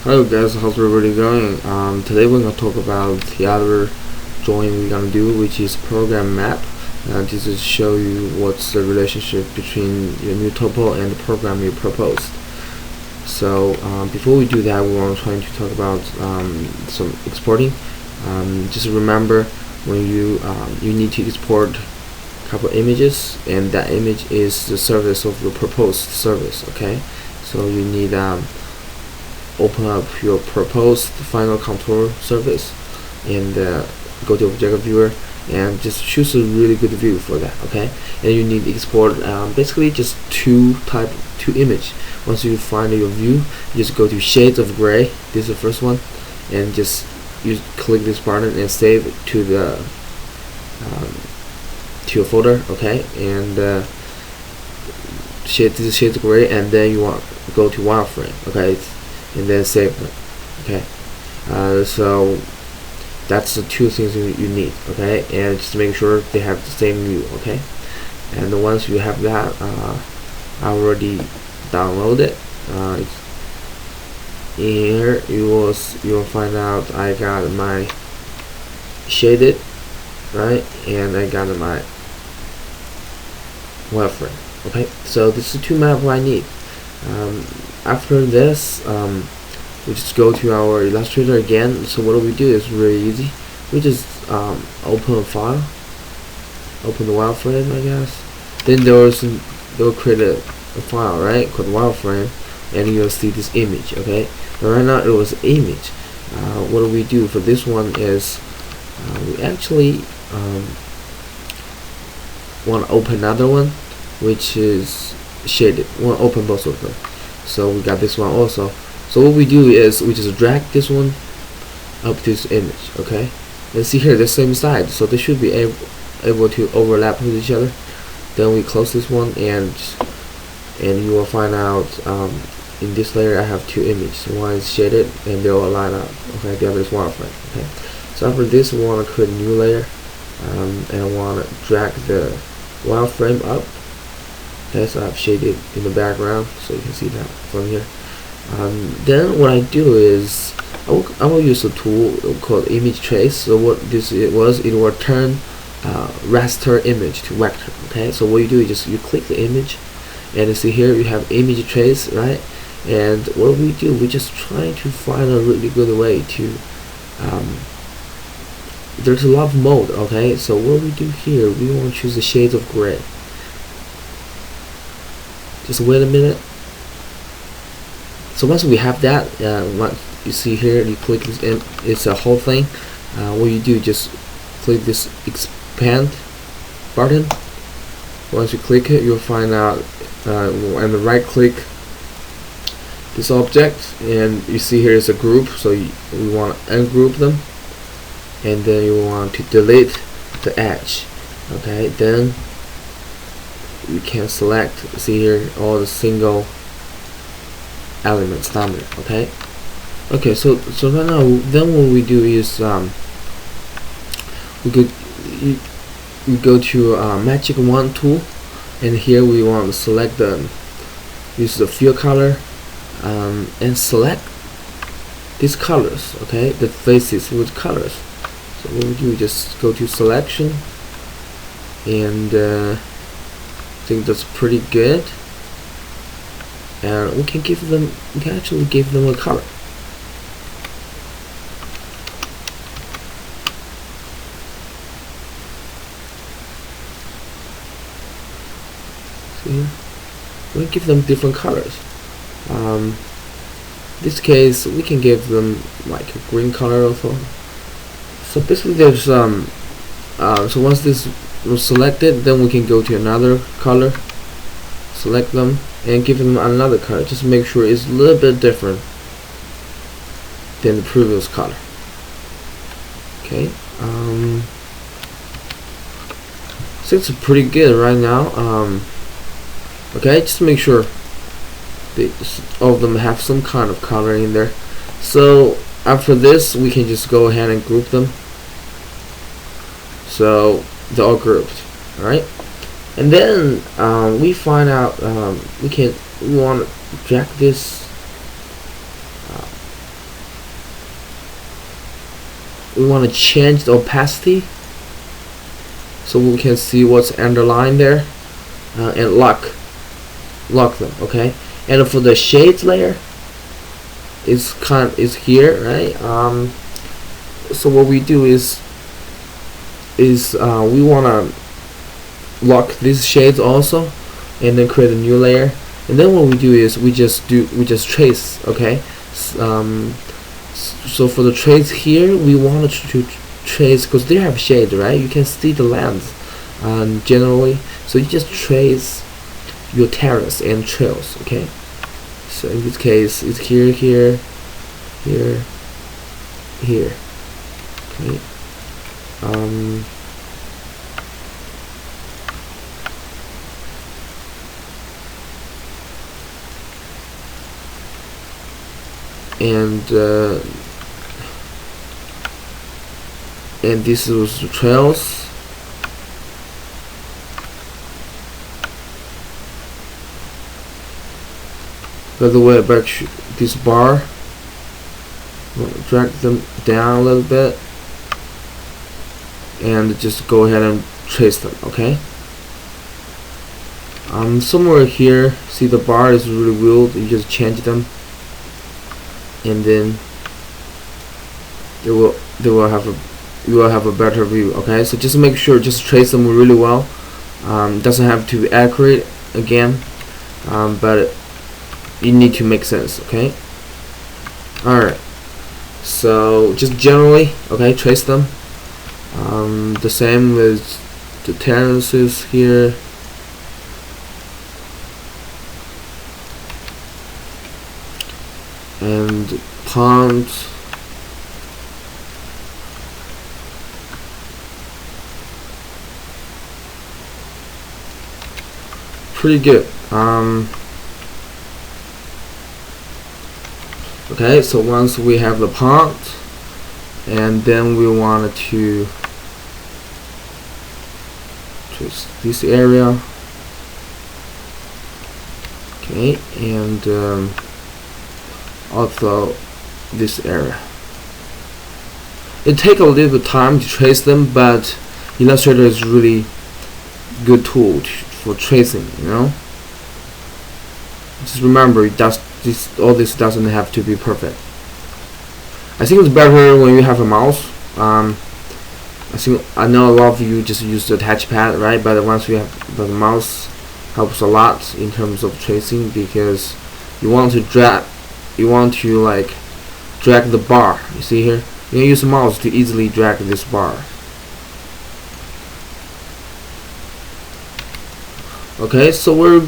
Hello guys, how's everybody going? Today we're going to talk about the other drawing we're going to do, which is program map. This is show you what's the relationship between your new tuple and the program you proposed. So before we do that, we want to try to talk about some exporting. Just remember when you need to export a couple images, and that image is the service of the proposed service. Okay, so you need open up your proposed final contour service and go to object viewer and just choose a really good view for that. Okay, and you need to export basically just two image. Once you find your view, you just go to shades of gray. This is the first one, and just you click this button and save it to the to your folder. Okay, and this is shades of gray, and then you want to go to wireframe. Okay, and then save them. Okay, so that's the two things you need. Okay, and just make sure they have the same view. Okay, and once you have that, I already downloaded. Here you will find out I got my shaded, right, and I got my wireframe. Okay, so this is two maps I need. After this, we just go to our Illustrator again. So what we do is really easy. We just open a file, open the wireframe, I guess. Then they'll create a file, right, called wireframe, and you'll see this image. Okay, and right now it was image. What we do for this one is we actually want to open another one, which is shaded. We want to open both of them. So we got this one also. So what we do is we just drag this one up to this image. Okay, and see here the same side, so they should be able to overlap with each other. Then we close this one, and you will find out in this layer I have two images. One is shaded, and they'll align up. Okay, the other is wireframe. Okay, so after this we want to create a new layer, and I want to drag the wireframe up. Okay, so I've shaded in the background, so you can see that from here. Then what I do is I will use a tool called image trace. So what this it will turn raster image to vector. Okay, so what you do is just you click the image, and you see here you have image trace, right? And what we do, we just try to find a really good way to there's a lot of mode. Okay, so what we do here, we want to choose the shades of gray. Just wait a minute. So once we have that, what you see here, you click this in, it's a whole thing. What you do, just click this expand button. Once you click it, you'll find out and right click this object, and you see here is a group, so we want to ungroup them, and then you want to delete the edge. Okay, then we can select, see here, all the single elements down there. Okay, so right now, then what we do is we go to Magic Wand tool, and here we want to select use the fill color, and select these colors. Okay, the faces with colors. So what we do, just go to selection, and I think that's pretty good, and we can actually give them a color. See here, we give them different colors. This case we can give them like a green color also. So basically there's so once this was selected, then we can go to another color, select them, and give them another color. Just make sure it's a little bit different than the previous color. Okay, so it's pretty good right now. Okay, just make sure all of them have some kind of color in there. So after this, we can just go ahead and group them. So they're all grouped. All right, and then we find out we want to drag this we want to change the opacity so we can see what's underlined there, and lock them. Okay, and for the shades layer, is here, right? So what we do is we want to lock these shades also, and then create a new layer. And then what we do is we just trace. Okay, so for the trace here, we want to trace because they have shades, right? You can see the lines generally, so you just trace your terrace and trails. Okay, so in this case it's here, here, here, here. Okay, and this was the trails. By the way, back this bar, drag them down a little bit, and just go ahead and trace them. Okay. Somewhere here, see the bar is really weird. You just change them, and then you will have a better view. Okay, so just make sure, just trace them really well. Doesn't have to be accurate again, but you need to make sense. Okay. Alright, so just generally, okay, trace them. The same with the terraces here. And ponds. Pretty good. Okay, so once we have the pond, and then we wanted to trace this area. Okay, and also this area. It takes a little bit of time to trace them, but Illustrator is really good tool for tracing. You know, just remember, all this doesn't have to be perfect. I think it's better when you have a mouse. I know a lot of you just use the touchpad, right? But once you have the mouse, helps a lot in terms of tracing, because you want to drag the bar. You see here, you can use a mouse to easily drag this bar. Okay, so we're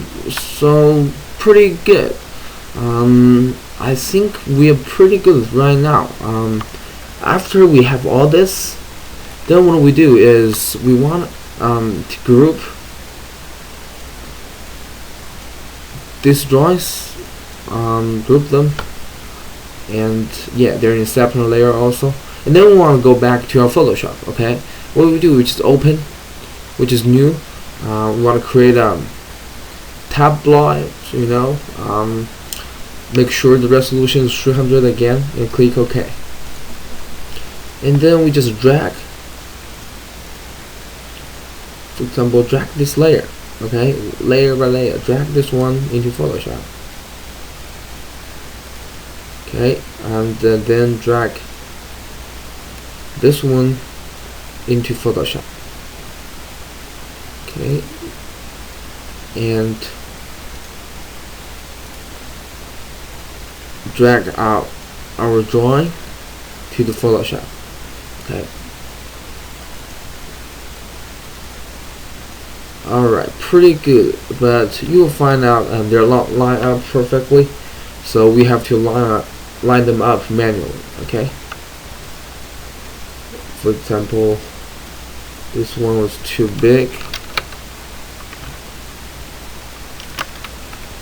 pretty good. I think we are pretty good right now. After we have all this, then what we do is we want to group these drawings, group them, and yeah, they're in a separate layer also. And then we want to go back to our Photoshop. Okay, what we do is just open, which is new. We want to create a tabloid, you know. Make sure the resolution is 300 again, and click OK. And then we just drag, for example, drag this layer. Okay, layer by layer, drag this one into Photoshop. Okay, and then drag this one into Photoshop. Okay, and drag out our drawing to the Photoshop. Okay. Alright, pretty good, but you will find out they're not lined up perfectly, so we have to line them up manually. Okay. For example, this one was too big.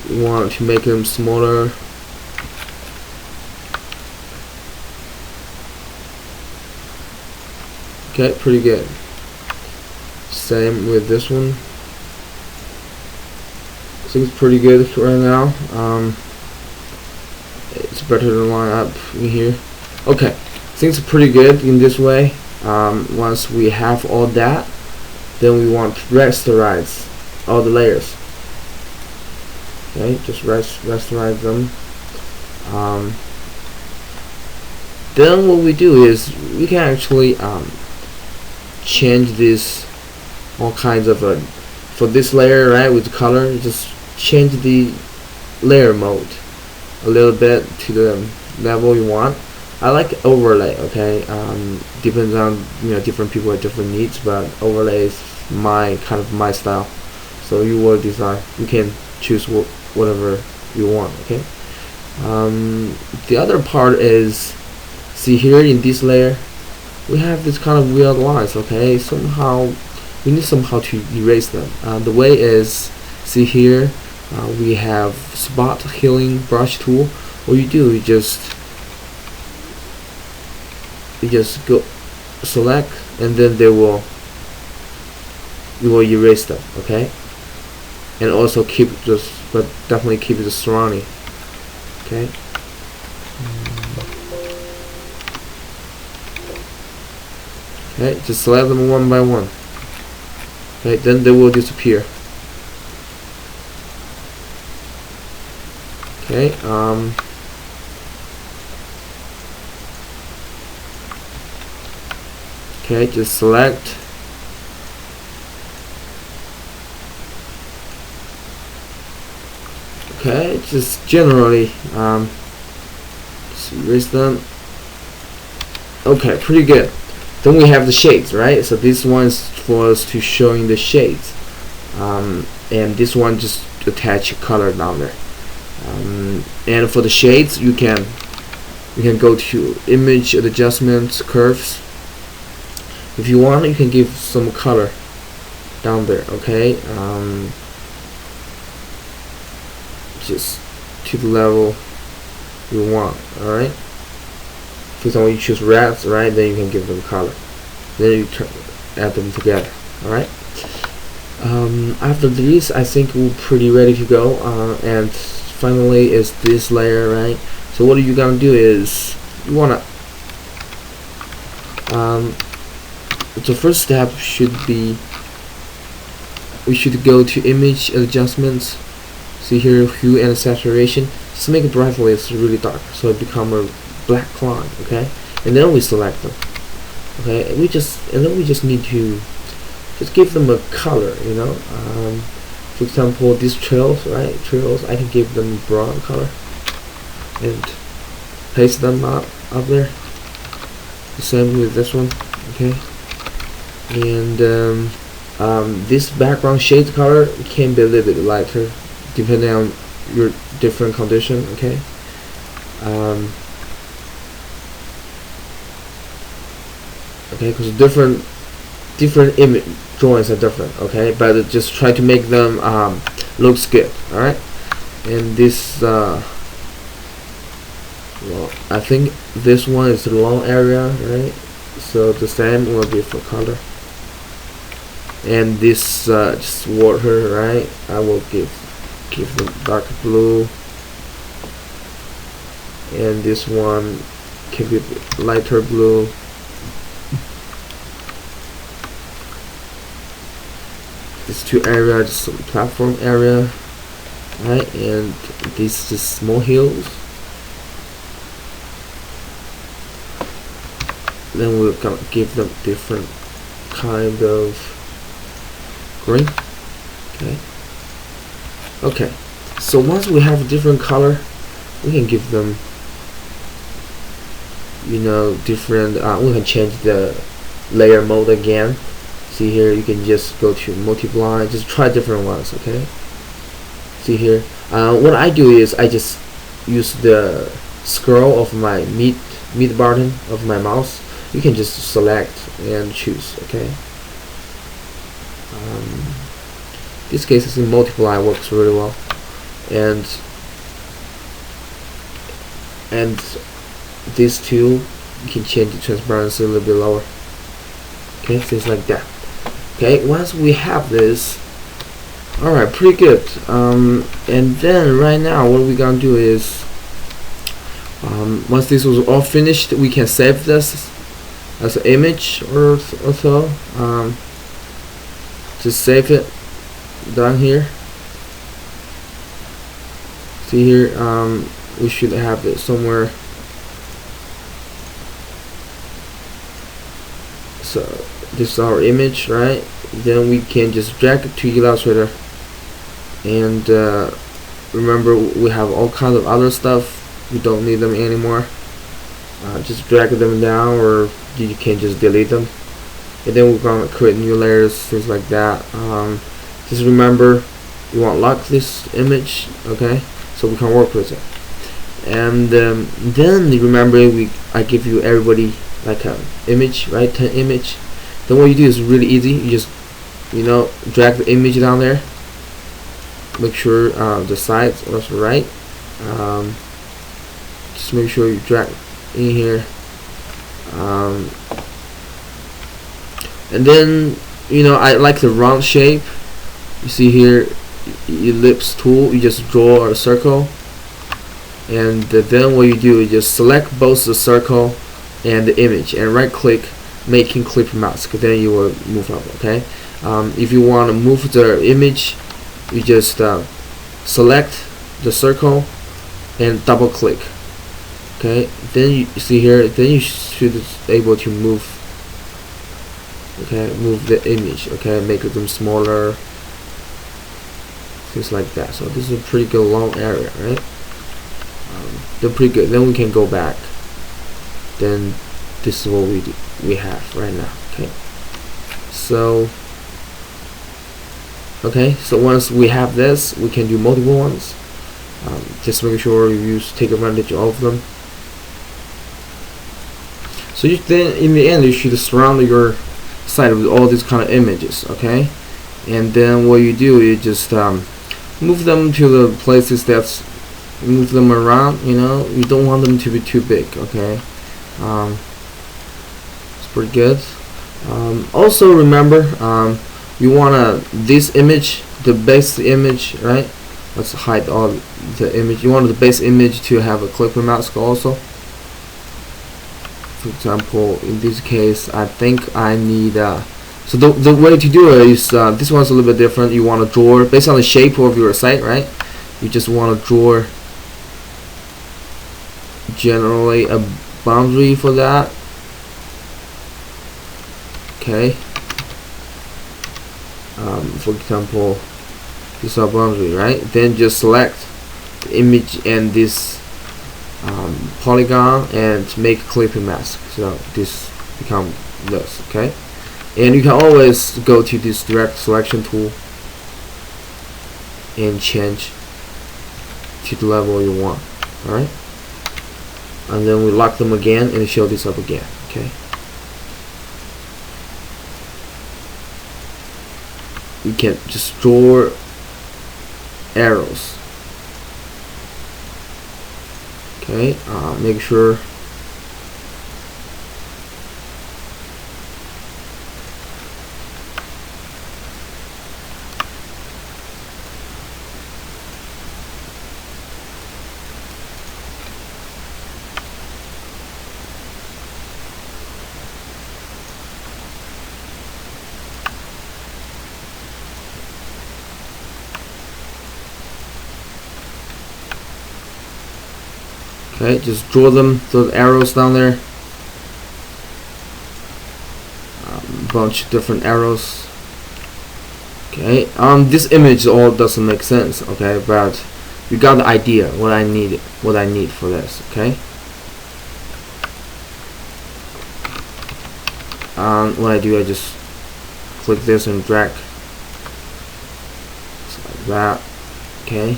We want to make them smaller. Okay, pretty good. Same with this one. I think it's pretty good right now. It's better to line up in here. Okay, things are pretty good in this way. Once we have all that, then we want to rasterize all the layers. Okay, just rasterize them. Then what we do is we can actually change this all kinds of for this layer, right, with color, just change the layer mode a little bit to the level you want. I like overlay, okay. Depends on, you know, different people have different needs, but overlay is my style. So you will decide, you can choose whatever you want, okay. The other part is, see here in this layer we have this kind of weird lines, okay. We need somehow to erase them. The way is, see here, we have spot healing brush tool. What you do, you just go select, and then you will erase them, okay. And also keep just, but definitely keep the surrounding, okay. Okay, just select them one by one. Okay, then they will disappear. Okay, okay, just select. Okay, just generally just erase them. Okay, pretty good. Then we have the shades, right? So this one is for us to showing the shades, and this one just attach color down there. And for the shades, you can go to image adjustments, curves. If you want, you can give some color down there, okay. Just to the level you want. All right. For example, you choose reds, right? Then you can give them color. Then you add them together. All right. After this, I think we're pretty ready to go. And finally, is this layer, right? So what you're gonna do is you wanna. The first step should be, we should go to image adjustments. See here, hue and saturation. Just make it brightly, it's really dark, so it become a black line, okay. And then we select them, okay. And then we just need to just give them a color, you know. For example, these trails, right? Trails, I can give them brown color and paste them up there. The same with this one, okay. And this background shade color can be a little bit lighter depending on your different condition, okay. Okay, because different image drawings are different, okay, but just try to make them looks good. All right. And this well, I think this one is the long area, right? So the same will be for color. And this just water, right? I will give them dark blue, and this one can be lighter blue. These two areas, just some platform area, right? And these just small hills. Then we're gonna give them different kind of green. Okay, so once we have a different color, we can give them, you know, different, we can change the layer mode again. See here, you can just go to multiply, just try different ones, okay. See here, what I do is I just use the scroll of my mid button of my mouse. You can just select and choose, okay. This case is in multiply, works really well, and these two, you can change the transparency a little bit lower, okay, things like that. Okay, once we have this, all right, pretty good. And then right now, what we're gonna do is Once this was all finished, we can save this as an image or so. Just save it down here. See here, we should have it somewhere. So this is our image, right? Then we can just drag it to Illustrator, and remember, we have all kinds of other stuff. We don't need them anymore. Just drag them down, or you can just delete them. And then we're gonna create new layers, things like that. Just remember, you want to lock this image, okay? So we can work with it. And then remember, I give you everybody like an image, right? 10 image. Then what you do is really easy. You just drag the image down there. Make sure the sides are also right. Just make sure you drag in here. And then I like the round shape. You see here, ellipse tool. You just draw a circle, and then what you do is just select both the circle and the image, and right click, making clip mask. Then you will move up. Okay. If you want to move the image, you just select the circle and double click. Okay. Then you see here. Then you should be able to move. Okay, move the image. Okay, make them smaller. Things like that. So this is a pretty good long area, right? They're pretty good. Then we can go back. Then this is what we have right now. Okay. So once we have this, we can do multiple ones. Just make sure you take advantage of all of them. So then in the end, you should surround your site with all these kind of images. Okay. And then what you do is just move them to the places move them around. You don't want them to be too big. Okay. It's pretty good. Also remember, you want this image, the base image, right? Let's hide all the image. You want the base image to have a clipper mask also. For example, in this case, I think I need so the way to do it is this one's a little bit different. You want to draw based on the shape of your site, right? You just want to draw generally a boundary for that. Okay. For example, this is our boundary, right? Then just select the image and this polygon and make a clipping mask. So this become this. Okay. And you can always go to this direct selection tool and change to the level you want. Alright, and then we lock them again and show this up again. Okay, you can just draw arrows. Okay, make sure okay, just draw those arrows down there. Bunch of different arrows. Okay, this image all doesn't make sense. Okay, but you got the idea what I need for this. Okay. What I do, I just click this and drag just like that. Okay.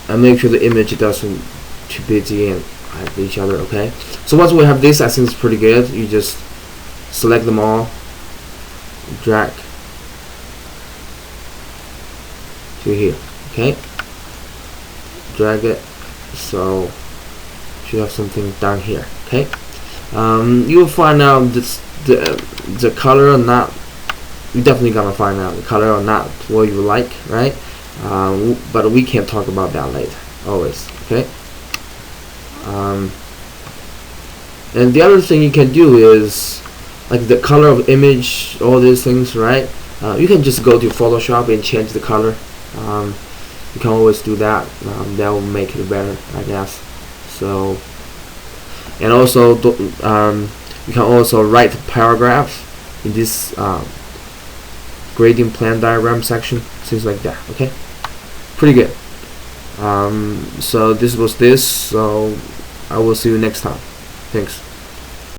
And make sure the image doesn't too busy and have each other. Okay, so once we have this, I think it's pretty good. You just select them all, drag to here. Okay, drag it, so should have something down here. Okay, you will find out the color or not. You're definitely gonna find out the color or not what you like, right? But we can talk about that later, always. Okay, And the other thing you can do is like the color of image, all these things, right? You can just go to Photoshop and change the color. You can always do that. That will make it better, I guess. So, and also you can also write paragraphs in this gradient plan diagram section, things like that. Okay, pretty good. So this was this. So I will see you next time. Thanks.